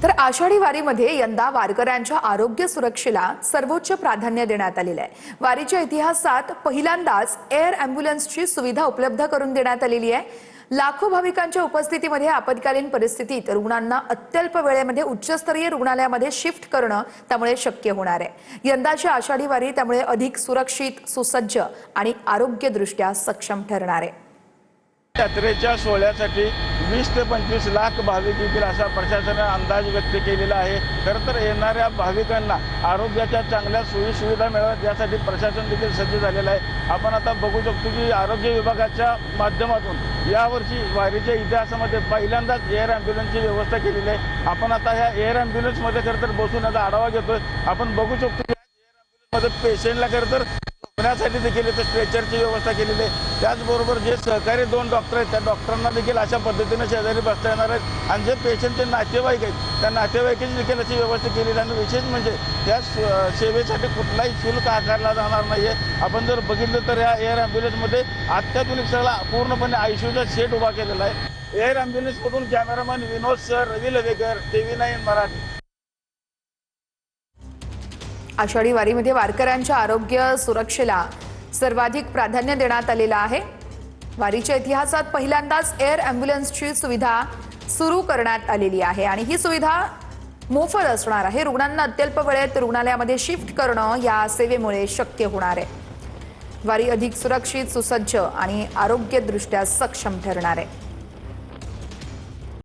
तर आषाढी वारीमध्ये यंदा वारकऱ्यांच्या आरोग्य सुरक्षेला सर्वोच्च प्राधान्य देण्यात आलेले आहे। वारीच्या इतिहासात पहिल्यांदाच एअर ॲम्ब्युलन्सची सुविधा उपलब्ध करून देण्यात आलेली आहे। लाखो भाविकांच्या उपस्थितीमध्ये आपत्कालीन परिस्थितीत रुग्णांना अत्यल्प वेळेमध्ये उच्चस्तरीय रुग्णालयामध्ये शिफ्ट करणं त्यामुळे शक्य होणार आहे। यंदाची आषाढी वारी त्यामुळे अधिक सुरक्षित, सुसज्ज आणि आरोग्यदृष्ट्या सक्षम ठरणार आहे। यात्रेच्या सोहळ्यासाठी 20 ते 25 लाख भाविक येतील असा प्रशासनाने अंदाज व्यक्त केलेला आहे। खरं तर येणाऱ्या भाविकांना आरोग्याच्या चांगल्या सोयीसुविधा मिळाव्यात यासाठी प्रशासन देखील सज्ज झालेलं आहे। आपण आता बघू शकतो की आरोग्य विभागाच्या माध्यमातून यावर्षी वारीच्या इतिहासामध्ये पहिल्यांदाच एअर ॲम्ब्युलन्सची व्यवस्था केलेली आहे। आपण आता ह्या एअर ॲम्ब्युलन्समध्ये खरं तर बसून याचा आढावा घेतोय। आपण बघू शकतो की एअर ॲम्ब्युलन्समध्ये पेशंटला खरं तर झोपण्यासाठी देखील इथे स्ट्रेचरची व्यवस्था केलेली आहे। त्याचबरोबर जे सहकारी 2 डॉक्टर आहेत त्या डॉक्टरांना देखील अशा पद्धतीने शेजारी बसता येणार आहेत आणि जे पेशंटचे नातेवाईक आहेत त्या नातेवाईकांची देखील अशी व्यवस्था केलेली आहे। आणि विशेष म्हणजे या सेवेसाठी कुठलाही शुल्क आकारला जाणार नाही आहे। आपण जर बघितलं तर या एअर ॲम्ब्युलन्समध्ये अत्याधुनिक सगळा पूर्णपणे आयसीयूचा सेट उभा केलेला आहे। एअर ॲम्ब्युलन्समधून कॅमेरामॅन विनोद सर, रवी लवेकर, TV9 मराठी। आषाढी वारीमध्ये वारकऱ्यांच्या आरोग्य सुरक्षेला सर्वाधिक प्राधान्य देण्यात आलेलं आहे। वारीच्या इतिहासात पहिल्यांदाच एअर ॲम्ब्युलन्सची सुविधा सुरू करण्यात आलेली आहे आणि ही सुविधा मोफत असणार आहे। रुग्णांना अत्यल्प वेळेत रुग्णालयामध्ये शिफ्ट करणं या सेवेमुळे शक्य होणार आहे। वारी अधिक सुरक्षित, सुसज्ज आणि आरोग्यदृष्ट्या सक्षम ठरणार आहे।